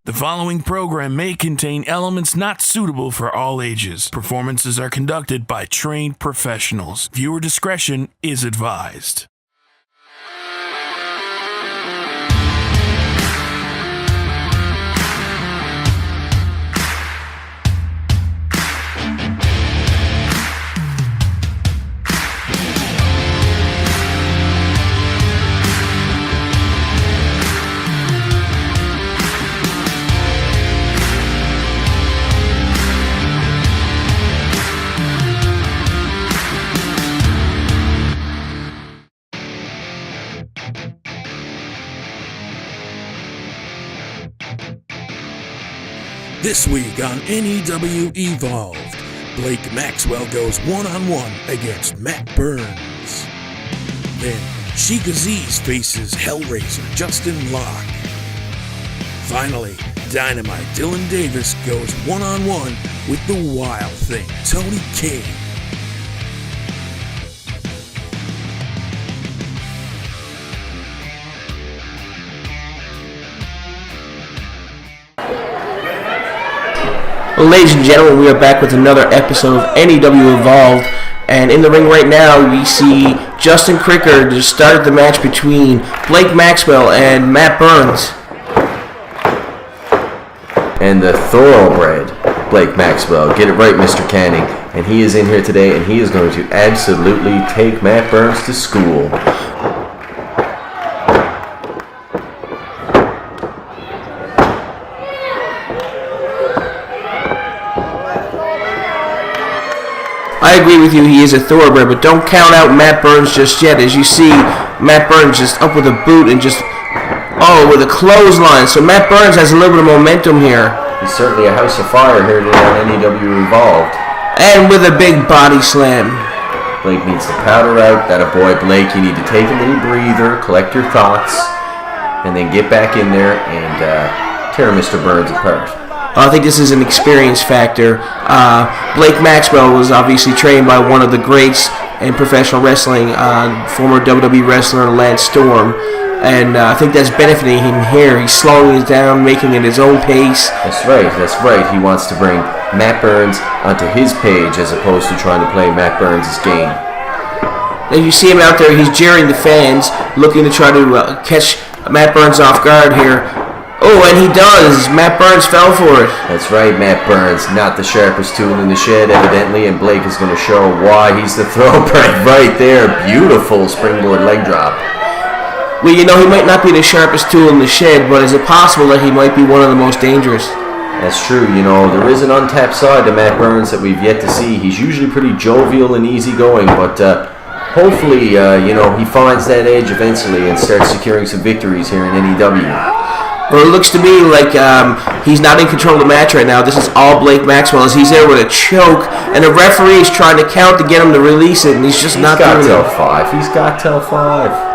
The following program may contain elements not suitable for all ages. Performances are conducted by trained professionals. Viewer discretion is advised. This week on NEW Evolved, Blake Maxwell goes one-on-one against Matt Burns. Then, Sheik Aziz faces Hellraiser Justin Locke. Finally, Dynamite Dylan Davis goes one-on-one with the Wild Thing, Tony King. Ladies and gentlemen, we are back with another episode of NEW Evolved, and in the ring right now we see Justin Cricker just started the match between Blake Maxwell and Matt Burns. And the Thoroughbred, Blake Maxwell. Get it right, Mr. Canning. And he is in here today, and he is going to absolutely take Matt Burns to school. I agree with you, he is a Thoroughbred, but don't count out Matt Burns just yet. As you see, Matt Burns just up with a boot and just, with a clothesline. So Matt Burns has a little bit of momentum here. He's certainly a house of fire here today on NEW Evolved. And with a big body slam. Blake needs to powder out. That a boy, Blake. You need to take a little breather, collect your thoughts, and then get back in there and tear Mr. Burns apart. I think this is an experience factor. Blake Maxwell was obviously trained by one of the greats in professional wrestling, former WWE wrestler Lance Storm, and I think that's benefiting him here. He's slowing it down, making it his own pace. That's right. He wants to bring Matt Burns onto his page as opposed to trying to play Matt Burns' game. As you see him out there, he's jeering the fans, looking to try to catch Matt Burns off guard here. Oh, and he does. Matt Burns fell for it. That's right, Matt Burns. Not the sharpest tool in the shed, evidently, and Blake is going to show why he's the Thoroughbred right there. Beautiful springboard leg drop. Well, you know, he might not be the sharpest tool in the shed, but is it possible that he might be one of the most dangerous? That's true. You know, there is an untapped side to Matt Burns that we've yet to see. He's usually pretty jovial and easygoing, but hopefully, he finds that edge eventually and starts securing some victories here in NEW. Well, it looks to me like he's not in control of the match right now. This is all Blake Maxwell as he's there with a choke, and the referee is trying to count to get him to release it, and he's not doing it. He's got till 5.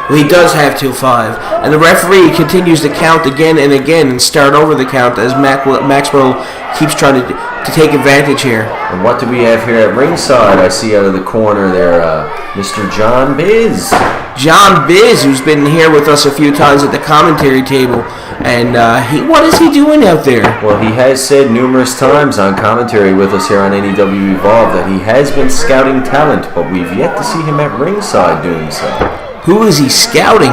Well, he does have till 5, and the referee continues to count again and again and start over the count as Maxwell keeps trying to take advantage here. And what do we have here at ringside? I see out of the corner there, Mr. John Biz. John Biz, who's been here with us a few times at the commentary table, and what is he doing out there? Well, he has said numerous times on commentary with us here on NEW Evolved that he has been scouting talent, but we've yet to see him at ringside doing so. Who is he scouting?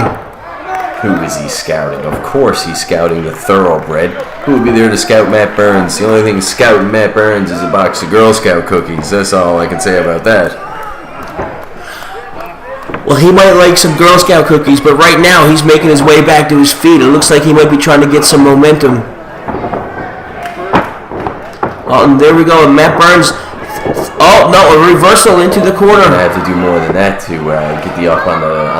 Who is he scouting? Of course he's scouting the Thoroughbred. Who would be there to scout Matt Burns? The only thing scouting Matt Burns is a box of Girl Scout cookies. That's all I can say about that. Well, he might like some Girl Scout cookies, but right now he's making his way back to his feet. It looks like he might be trying to get some momentum. Oh, and there we go. Matt Burns. Oh no! A reversal into the corner. I have to do more than that to get the up on the.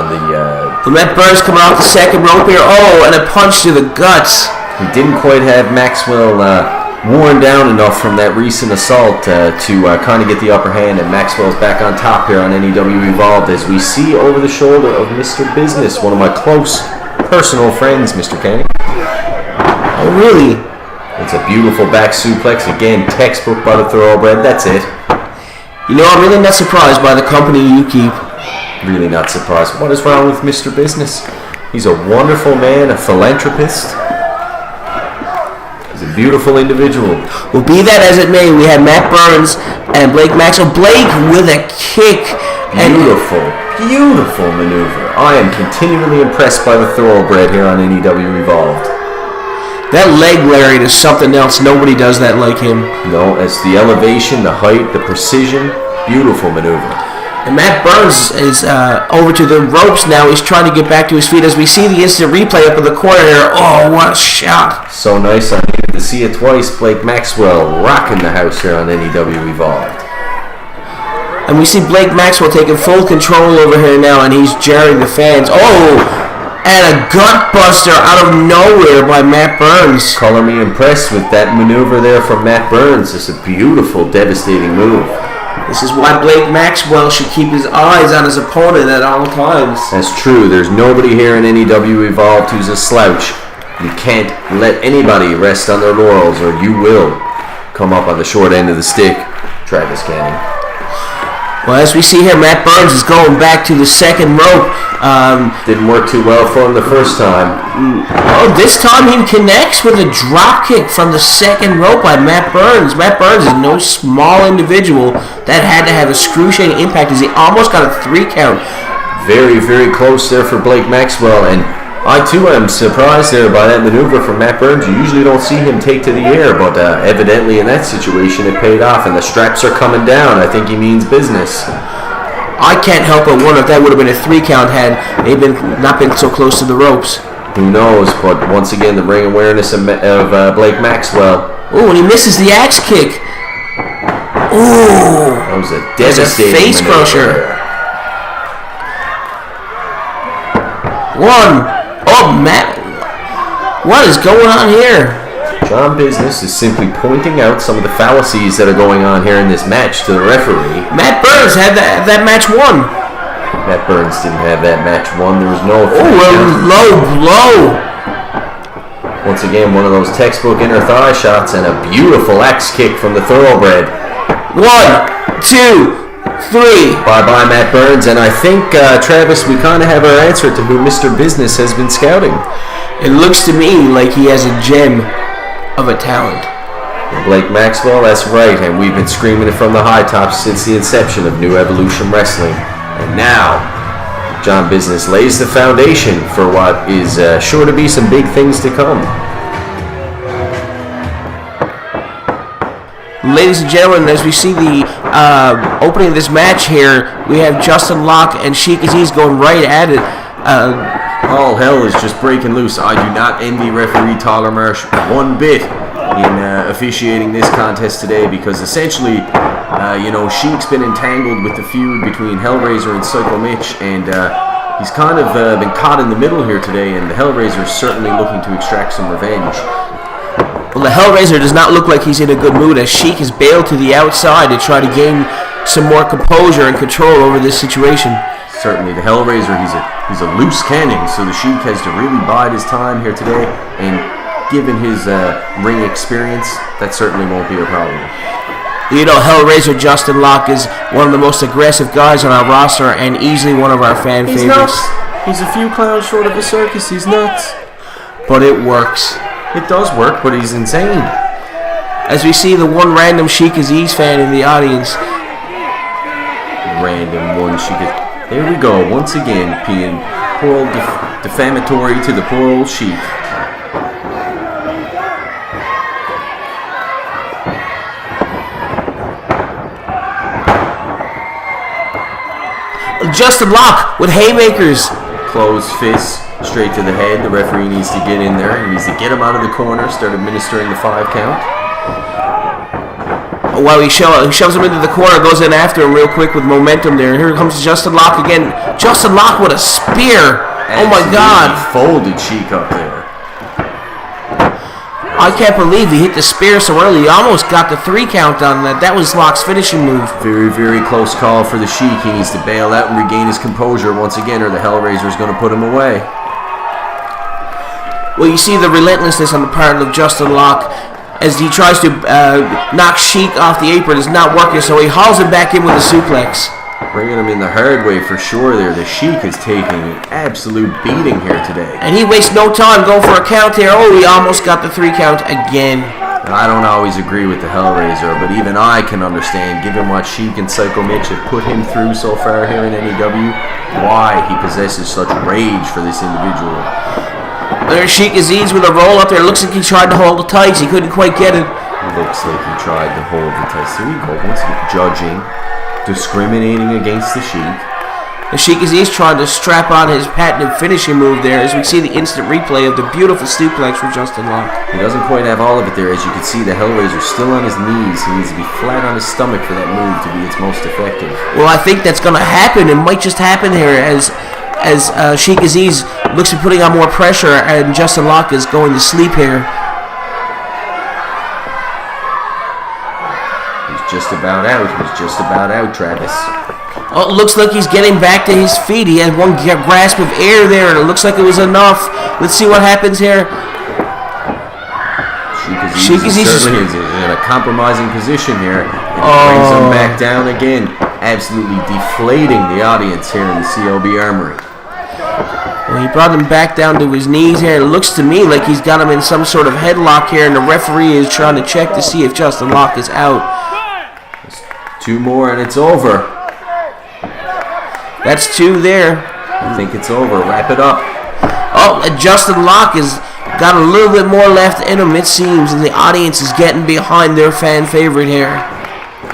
Matt Burns coming off the second rope here. Oh, and a punch to the guts. He didn't quite have Maxwell worn down enough from that recent assault to kind of get the upper hand, and Maxwell's back on top here on NEW Evolved as we see over the shoulder of Mr. Business, one of my close personal friends, Mr. Kenny. Oh, really? It's a beautiful back suplex, again, textbook by the Thoroughbred, that's it. You know, I'm really not surprised by the company you keep. Really not surprised. What is wrong with Mr. Business? He's a wonderful man, a philanthropist. He's a beautiful individual. Well, be that as it may, we had Matt Burns and Blake Maxwell. Blake with a kick. Beautiful maneuver. I am continually impressed by the Thoroughbred here on NEW Evolved. That leg lariat is something else. Nobody does that like him. No, it's the elevation, the height, the precision. Beautiful maneuver. And Matt Burns is over to the ropes now. He's trying to get back to his feet as we see the instant replay up in the corner here. Oh, what a shot. So nice. I needed to see it twice. Blake Maxwell rocking the house here on NEW Evolved. And we see Blake Maxwell taking full control over here now, and he's jarring the fans. Oh, and a gut buster out of nowhere by Matt Burns. Color me impressed with that maneuver there from Matt Burns. It's a beautiful, devastating move. This is why Blake Maxwell should keep his eyes on his opponent at all times. That's true. There's nobody here in NEW Evolved who's a slouch. You can't let anybody rest on their laurels, or you will come up on the short end of the stick, Travis Canning. Well, as we see here, Matt Burns is going back to the second rope. Didn't work too well for him the first time. Oh, this time he connects with a drop kick from the second rope by Matt Burns. Matt Burns is no small individual that had to have excruciating impact as he almost got a 3 count. Very, very close there for Blake Maxwell, and I too am surprised there by that maneuver from Matt Burns. You usually don't see him take to the air, but evidently in that situation it paid off, and the straps are coming down. I think he means business. I can't help but wonder if that would have been a 3 count had they not been so close to the ropes. Who knows, but once again the ring awareness of Blake Maxwell. Oh, and he misses the axe kick. Ooh, that was a devastating face crusher. One. Oh, Matt, what is going on here? John Business is simply pointing out some of the fallacies that are going on here in this match to the referee. Matt Burns had that match won. Matt Burns didn't have that match won. There was no... low blow. Once again, one of those textbook inner thigh shots and a beautiful axe kick from the Thoroughbred. 1, 2, 3. Bye-bye, Matt Burns. And I think, Travis, we kind of have our answer to who Mr. Business has been scouting. It looks to me like he has a gem of a talent. Blake Maxwell, that's right. And we've been screaming it from the high tops since the inception of New Evolution Wrestling. And now, John Business lays the foundation for what is sure to be some big things to come. Ladies and gentlemen, as we see the opening of this match here, we have Justin Locke and Sheik Aziz going right at it. All hell is just breaking loose. I do not envy referee Tyler Marsh one bit in officiating this contest today, because essentially, Sheik's been entangled with the feud between Hellraiser and Psycho Mitch, and he's kind of been caught in the middle here today, and the Hellraiser is certainly looking to extract some revenge. Well, the Hellraiser does not look like he's in a good mood, as Sheik has bailed to the outside to try to gain some more composure and control over this situation. Certainly, the Hellraiser, he's a loose cannon, so the Sheik has to really bide his time here today, and given his ring experience, that certainly won't be a problem. You know, Hellraiser Justin Locke is one of the most aggressive guys on our roster, and easily one of our fan favorites. Nuts. He's a few clowns short of a circus. He's nuts. But it works. It does work, but he's insane. As we see the one random Sheik Aziz fan in the audience. Random one Sheik Aziz. There we go, once again, being poor old defamatory to the poor old Sheik. Justin Locke with haymakers. Closed fists straight to the head. The referee needs to get in there. He needs to get him out of the corner, start administering the 5 count. While he shoves him into the corner, goes in after him real quick with momentum there. Here comes Justin Locke again. Justin Locke with a spear. Oh my God. Folded Sheik up there. I can't believe he hit the spear so early. He almost got the 3 count on that. That was Locke's finishing move. Very, very close call for the Sheik. He needs to bail out and regain his composure once again, or the Hellraiser is going to put him away. Well, you see the relentlessness on the part of Justin Locke as he tries to knock Sheik off the apron. It's not working, so he hauls him back in with a suplex. Bringing him in the hard way for sure there. The Sheik is taking an absolute beating here today. And he wastes no time going for a count here. Oh, he almost got the 3 count again. I don't always agree with the Hellraiser, but even I can understand, given what Sheik and Psycho Mitch have put him through so far here in NEW, why he possesses such rage for this individual. There's Sheik Aziz with a roll up there. Looks like he tried to hold the tights. He couldn't quite get it. Looks like he tried to hold the tights. Here we go. Once again, judging, discriminating against the Sheik. The Sheik Aziz trying to strap on his patented finishing move there as we see the instant replay of the beautiful suplex from Justin Locke. He doesn't quite have all of it there. As you can see, the Hellraiser still on his knees. He needs to be flat on his stomach for that move to be its most effective. Well, I think that's going to happen. It might just happen here as Sheik Aziz looks at putting on more pressure and Justin Locke is going to sleep here. He's just about out. He's just about out, Travis. Oh, it looks like he's getting back to his feet. He had one grasp of air there, and it looks like it was enough. Let's see what happens here. Sheik Aziz certainly is in a compromising position here. And brings him back down again, absolutely deflating the audience here in the CLB Armory. Well, he brought him back down to his knees here. It looks to me like he's got him in some sort of headlock here, and the referee is trying to check to see if Justin Locke is out. There's 2 more, and it's over. That's 2 there. I think it's over. Wrap it up. Oh, Justin Locke has got a little bit more left in him, it seems, and the audience is getting behind their fan favorite here.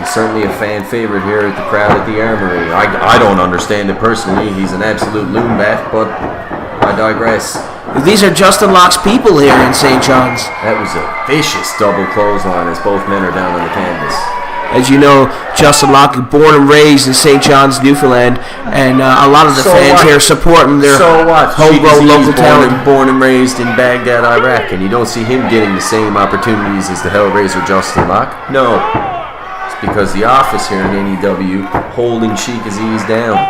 He's certainly a fan favorite here at the crowd at the Armory. I don't understand it personally. He's an absolute loon bat, but I digress. These are Justin Locke's people here in St. John's. That was a vicious double clothesline as both men are down on the canvas. As you know, Justin Locke is born and raised in St. John's, Newfoundland, and a lot of the fans here support him. They're homegrown local talent. Born and raised in Baghdad, Iraq, and you don't see him getting the same opportunities as the Hellraiser Justin Locke. No, it's because the office here in NEW holding Sheik Aziz down.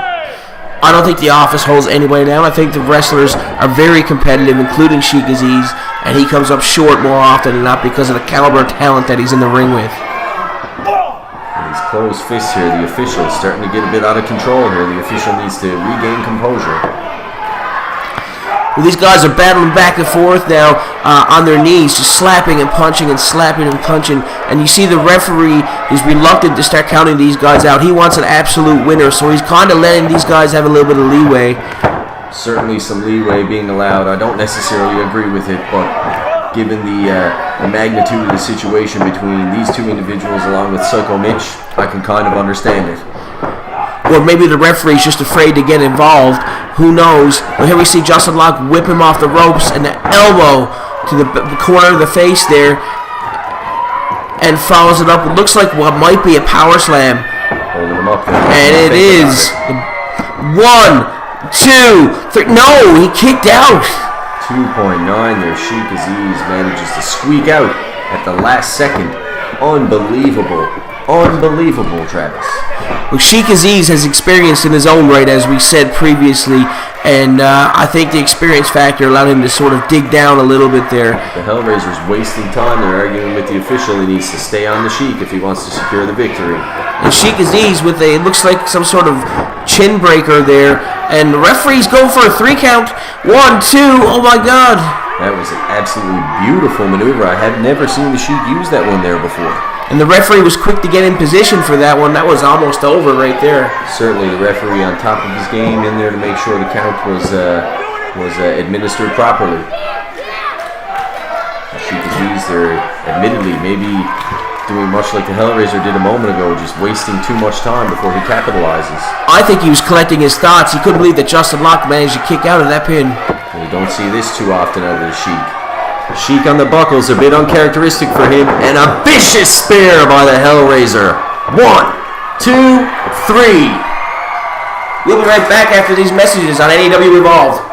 I don't think the office holds anybody down. I think the wrestlers are very competitive, including Sheik Aziz, and he comes up short more often than not because of the caliber of talent that he's in the ring with. Closed fists here. The official is starting to get a bit out of control here. The official needs to regain composure. Well, these guys are battling back and forth now on their knees, just slapping and punching and slapping and punching. And you see the referee is reluctant to start counting these guys out. He wants an absolute winner, so he's kind of letting these guys have a little bit of leeway. Certainly some leeway being allowed. I don't necessarily agree with it, but given the magnitude of the situation between these 2 individuals along with Psycho Mitch, I can kind of understand it. Or maybe the referee's just afraid to get involved. Who knows? Well, here we see Justin Locke whip him off the ropes and the elbow to the corner of the face there and follows it up. It looks like what might be a power slam. Holding him up there. And it is. 1, 2, 3. No, he kicked out. 2.9 there. Sheik Aziz manages to squeak out at the last second. Unbelievable. Unbelievable, Travis. Well, Sheik Aziz has experienced in his own right, as we said previously, and I think the experience factor allowed him to sort of dig down a little bit there. The Hellraiser's wasting time. They're arguing with the official. He needs to stay on the Sheik if he wants to secure the victory. And Sheik Aziz with it looks like some sort of chin breaker there, and the referee's going for a 3 count. 1, 2, oh my God. That was an absolutely beautiful maneuver. I have never seen the Sheik use that one there before. And the referee was quick to get in position for that one. That was almost over right there. Certainly the referee on top of his game in there to make sure the count was administered properly. Sheik Aziz there, admittedly, maybe doing much like the Hellraiser did a moment ago, just wasting too much time before he capitalizes. I think he was collecting his thoughts. He couldn't believe that Justin Locke managed to kick out of that pin. And you don't see this too often out of the Sheik. Sheik on the buckles, a bit uncharacteristic for him, and a vicious spear by the Hellraiser. 1, 2, 3. We'll be right back after these messages on NEW Evolved.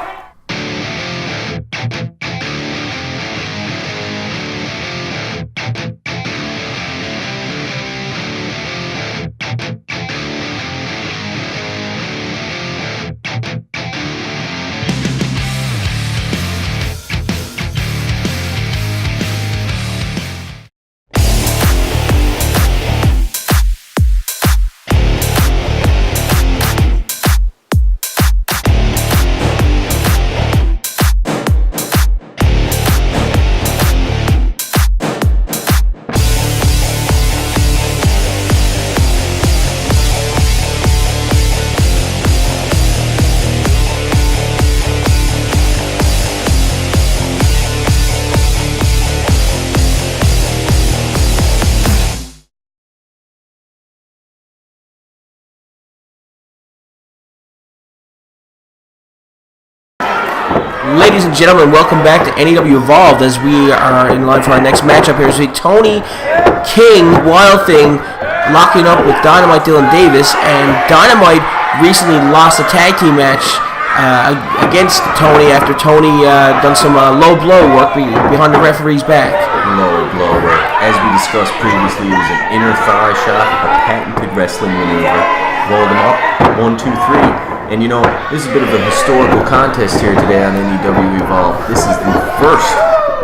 and gentlemen, welcome back to NEW Evolved as we are in line for our next matchup here. So Tony King, Wild Thing, locking up with Dynamite Dylan Davis, and Dynamite recently lost a tag team match against Tony after Tony done some low blow work behind the referee's back. Low blow work. As we discussed previously, it was an inner thigh shot, a patented wrestling maneuver. Rolled him up, 1, 2, 3. And you know, this is a bit of a historical contest here today on NEW Evolve. This is the first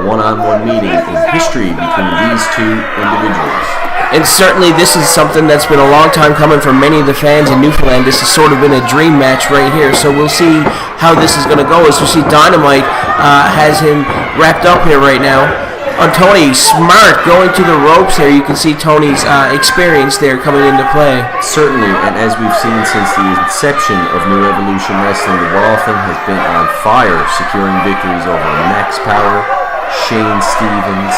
one-on-one meeting in history between these two individuals. And certainly this is something that's been a long time coming for many of the fans in Newfoundland. This has sort of been a dream match right here. So we'll see how this is going to go. As you see, Dynamite has him wrapped up here right now. On Tony, smart going to the ropes here. You can see Tony's experience there coming into play. Certainly, and as we've seen since the inception of New Evolution Wrestling, the Wild Thing has been on fire, securing victories over Max Power, Shane Stevens,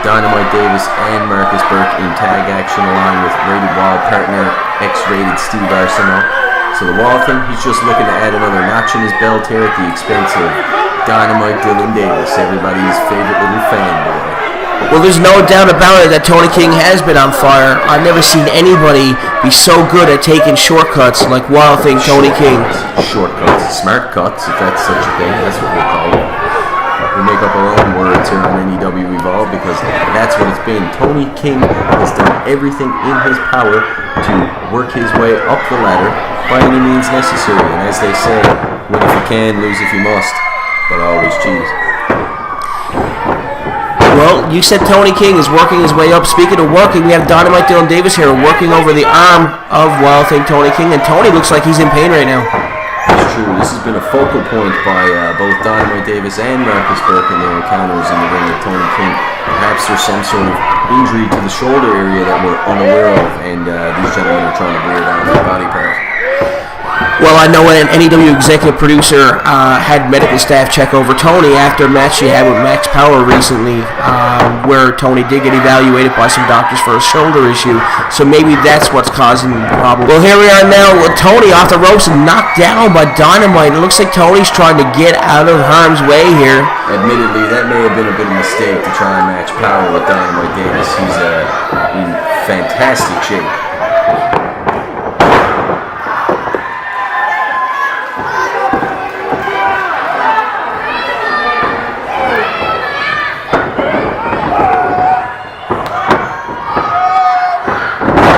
Dynamite Davis, and Marcus Burke in tag action along with Rated Wild partner, X-Rated Steve Arsenault. So the Wild Thing, he's just looking to add another notch in his belt here at the expense of Dynamite Dylan Davis, everybody's favorite little fanboy. Well, there's no doubt about it that Tony King has been on fire. I've never seen anybody be so good at taking shortcuts like Wild Thing Tony King. Shortcuts, smart cuts, if that's such a thing. That's what we'll call it. We make up our own words here on NEW Evolve because that's what it's been. Tony King has done everything in his power to work his way up the ladder by any means necessary. And as they say, win if you can, lose if you must. But always cheese. Well, you said Tony King is working his way up. Speaking of working, we have Dynamite Dylan Davis here working over the arm of Wild Thing Tony King, and Tony looks like he's in pain right now. It's true. This has been a focal point by both Dynamite Davis and Marcus Burke in their encounters in the ring with Tony King. Perhaps there's some sort of injury to the shoulder area that we're unaware of, and these gentlemen are trying to wear down their body part. Well, I know an NEW executive producer had medical staff check over Tony after a match he had with Max Power recently, where Tony did get evaluated by some doctors for a shoulder issue. So maybe that's what's causing the problem. Well, here we are now with Tony off the ropes and knocked down by Dynamite. It looks like Tony's trying to get out of harm's way here. Admittedly, that may have been a bit of a mistake to try and match Power with Dynamite Davis. He's in fantastic shape.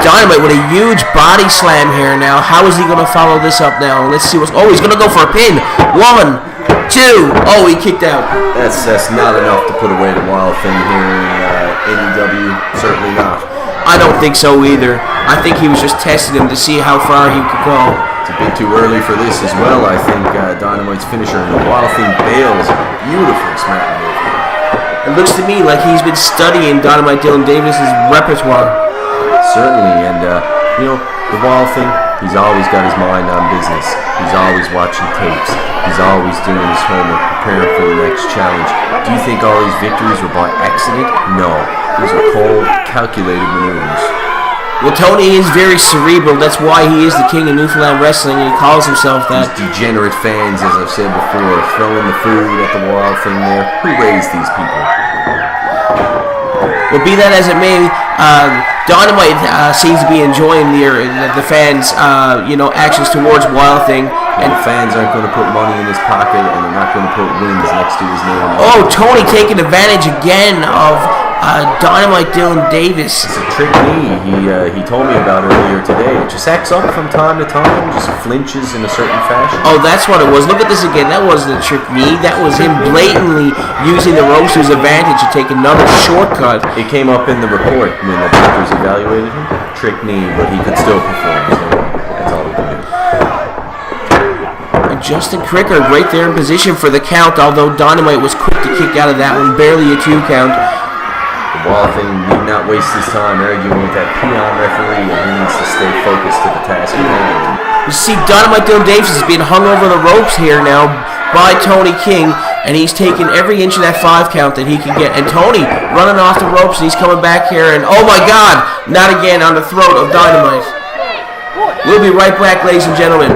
Dynamite with a huge body slam here now. How is he going to follow this up now? Let's see what's... Oh, he's going to go for a pin. 1, 2. Oh, he kicked out. That's not enough to put away the Wild Thing here in NEW. Certainly not. I don't think so either. I think he was just testing him to see how far he could go. It's a bit too early for this as well. I think Dynamite's finisher and the Wild Thing bails. Beautiful smart move. It looks to me like he's been studying Dynamite Dylan Davis's repertoire. Certainly, and you know, the Wild Thing, he's always got his mind on business. He's always watching tapes. He's always doing his homework, preparing for the next challenge. Do you think all these victories were by accident? No. These are cold, calculated maneuvers. Well, Tony is very cerebral. That's why he is the king of Newfoundland wrestling, and he calls himself that. These degenerate fans, as I've said before, throwing the food at the Wild Thing there. Who raised these people? Well, be that as it may, Dynamite seems to be enjoying the fans' actions towards Wild Thing. And the fans aren't going to put money in his pocket, and they're not going to put wins next to his name. Oh, Tony taking advantage again of Dynamite Dylan Davis. It's a trick knee he told me about earlier today. It just acts up from time to time, just flinches in a certain fashion. Oh, that's what it was. Look at this again. That wasn't a trick knee. That was him blatantly using the ropes to his advantage to take another shortcut. It came up in the report when the doctors evaluated him. Trick knee, but he could still perform. So that's all we can do. And Justin Cricker right there in position for the count, although Dynamite was quick to kick out of that one. Barely a 2 count. The Wild Thing need not waste his time arguing with that peon referee, and he needs to stay focused to the task at hand. You see Dynamite Dylan Davis is being hung over the ropes here now by Tony King, and he's taking every inch of that 5 count that he can get. And Tony running off the ropes, and he's coming back here, and oh my God, not again on the throat of Dynamite. We'll be right back, ladies and gentlemen.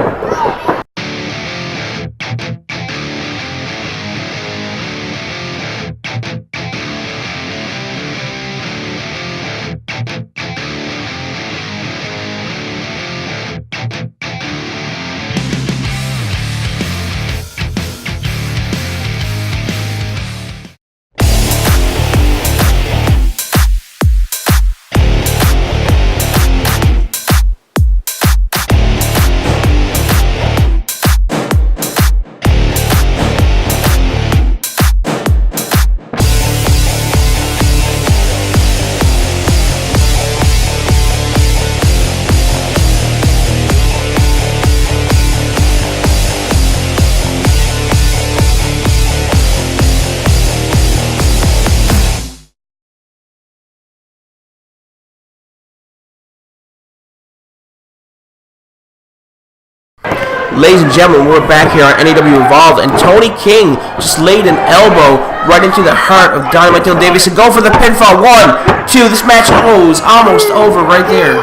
Ladies and gentlemen, we're back here on NAW Evolved, and Tony King just laid an elbow right into the heart of Dynamite Dylan Davis to go for the pinfall. 1, 2, this match is almost over right there.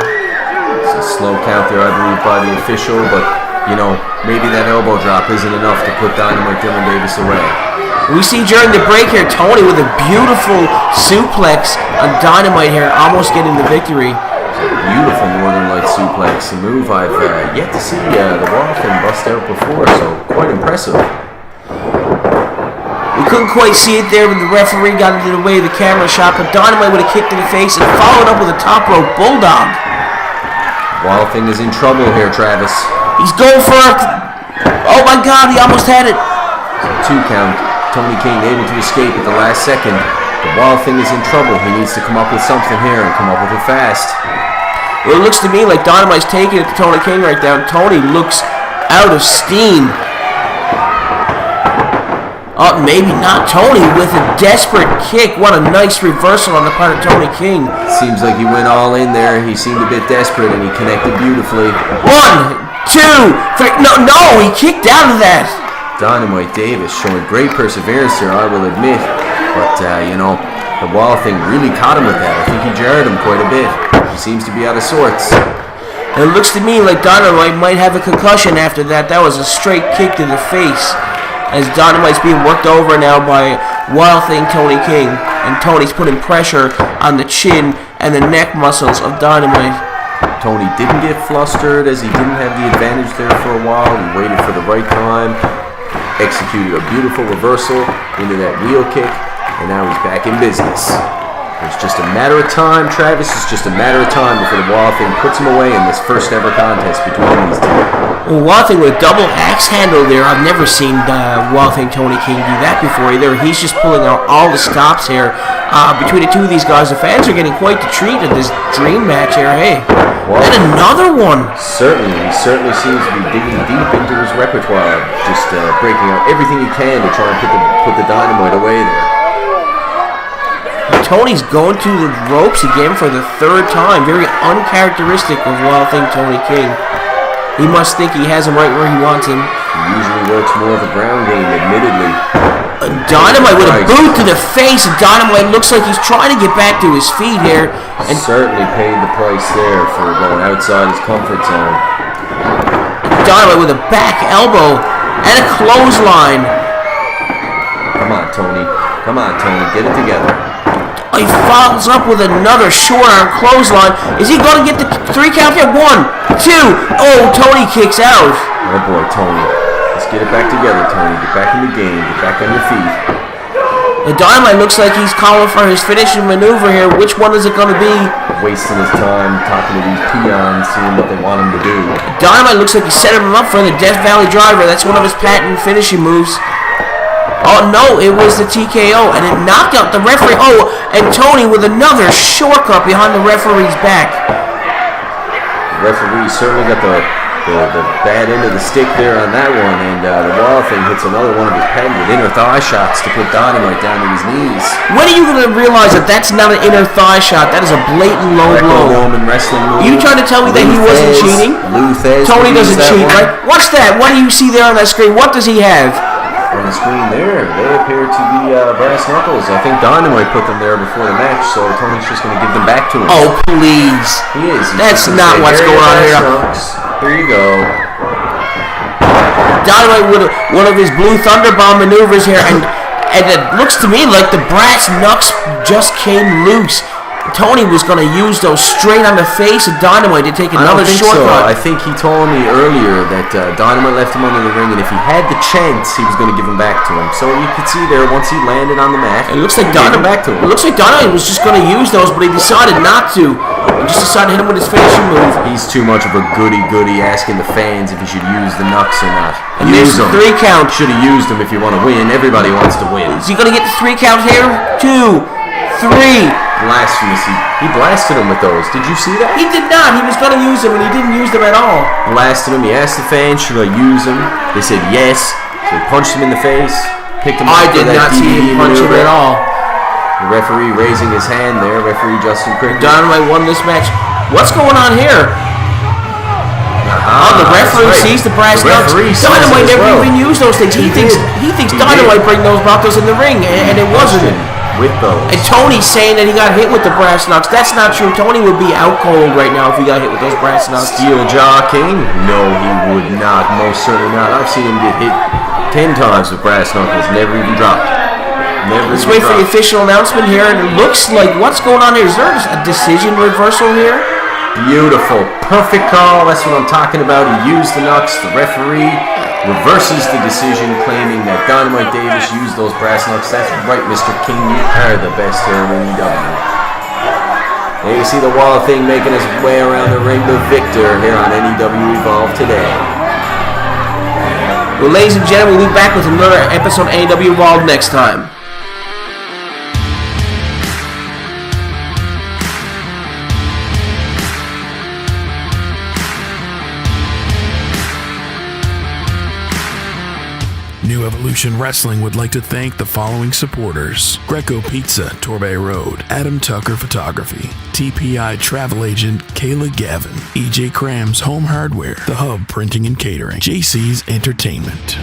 It's a slow count there, I believe, by the official, but, you know, maybe that elbow drop isn't enough to put Dynamite Dylan Davis away. We see during the break here, Tony with a beautiful suplex on Dynamite here, almost getting the victory. Beautiful Northern Light suplex, a move I've yet to see the Wall thing bust out before, so quite impressive. We couldn't quite see it there when the referee got into the way of the camera shot, but Dynamite with a kick to the face and followed up with a top rope bulldog. Wall thing is in trouble here, Travis. He's going for a... Oh my God, he almost had it. 2 count. Tony King able to escape at the last second. The Wall thing is in trouble. He needs to come up with something here and come up with it fast. Well, it looks to me like Dynamite's taking it to Tony King right now. Tony looks out of steam. Oh, maybe not. Tony with a desperate kick. What a nice reversal on the part of Tony King. Seems like he went all in there. He seemed a bit desperate and he connected beautifully. 1, 2, 3. No, he kicked out of that. Dynamite Davis showing great perseverance there, I will admit. But, you know, the Wall thing really caught him with that. I think he jarred him quite a bit. He seems to be out of sorts. It looks to me like Dynamite might have a concussion after that. That was a straight kick to the face. As Dynamite's being worked over now by Wild Thing Tony King. And Tony's putting pressure on the chin and the neck muscles of Dynamite. Tony didn't get flustered as he didn't have the advantage there for a while. He waited for the right time. Executed a beautiful reversal into that wheel kick. And now he's back in business. It's just a matter of time, Travis. It's just a matter of time before the Wall thing puts him away in this first ever contest between these two. Well, Wall thing with a double axe handle there. I've never seen Wall thing Tony King do that before either. He's just pulling out all the stops here. Between the two of these guys, the fans are getting quite the treat of this dream match here. Hey, and another one. He certainly seems to be digging deep into his repertoire, just breaking out everything he can to try and put the Dynamite away there. Tony's going to the ropes again for the 3rd time. Very uncharacteristic of Wild Thing Tony King. He must think he has him right where he wants him. He usually works more of a ground game, admittedly. Dynamite with a boot to the face. Dynamite looks like he's trying to get back to his feet here. And certainly paid the price there for going outside his comfort zone. Dynamite with a back elbow and a clothesline. Come on, Tony. Come on, Tony. Get it together. He follows up with another short arm clothesline. Is he going to get the 3 count here? 1, 2. Oh, Tony kicks out. Oh boy, Tony. Let's get it back together, Tony. Get back in the game. Get back on your feet. The Dynamite looks like he's calling for his finishing maneuver here. Which one is it going to be? Wasting his time talking to these peons, seeing what they want him to do. Dynamite looks like he's setting him up for the Death Valley Driver. That's one of his patent finishing moves. Oh no, it was the TKO, and it knocked out the referee. Oh, and Tony with another shortcut behind the referee's back. The referee certainly got the bad end of the stick there on that one, and the Wall thing hits another one of his patented inner thigh shots to put Dynamite down to his knees. When are you going to realize that that's not an inner thigh shot? That is a blatant low blow. Roman wrestling move. You trying to tell me that he wasn't cheating? Tony doesn't cheat, right? Watch that. What do you see there on that screen? What does he have? On the screen there, they appear to be brass knuckles. I think Dynamite put them there before the match, so Tony's just going to give them back to him. Oh, please. He is. That's not what's going on here. Here you go. Dynamite with one of his Blue Thunder Bomb maneuvers here, and it looks to me like the brass knucks just came loose. Tony was going to use those straight on the face of Dynamite to take another shortcut. So. I think he told me earlier that Dynamite left him under the ring, and if he had the chance, he was going to give him back to him. So you could see there, once he landed on the mat, it looks like Dynamite was just going to use those, but he decided not to. He just decided to hit him with his finishing move. He's too much of a goody-goody asking the fans if he should use the knucks or not. And use them. 3 count. Should have used them if you want to win. Everybody wants to win. Is he going to get the 3 count here? 2, 3. Blasphemous. He blasted him with those. Did you see that? He did not. He was going to use them, and he didn't use them at all. Blasted him. He asked the fans, should I use them? They said yes. So he punched him in the face. Picked him up. I did not see him punch him at all. The referee raising his hand there. Referee Justin Crick. Dynamite won this match. What's going on here? Oh, the referee sees the brass knucks. Dynamite never even used those things. He thinks Dynamite brought those in the ring, and it wasn't. With those. And Tony's saying that he got hit with the brass knucks. That's not true. Tony would be out cold right now if he got hit with those brass knucks. Steel Jaw King? No, he would not. Most certainly not. I've seen him get hit 10 times with brass knuckles. Never even dropped. Let's wait for the official announcement here. And it looks like, what's going on here? Is there a decision reversal here? Beautiful. Perfect call. That's what I'm talking about. He used the knucks. The referee reverses the decision, claiming that Dynamite Davis used those brass knucks. That's right, Mr. King. You are the best here in AEW. There you see the Wall thing making his way around the ring. The victor here on NEW Evolve today. Well, ladies and gentlemen, we'll be back with another episode of NEW Evolve next time. New Evolution Wrestling would like to thank the following supporters: Greco Pizza, Torbay Road; Adam Tucker Photography; TPI Travel Agent Kayla Gavin; EJ Krams Home Hardware; The Hub Printing and Catering; JC's Entertainment.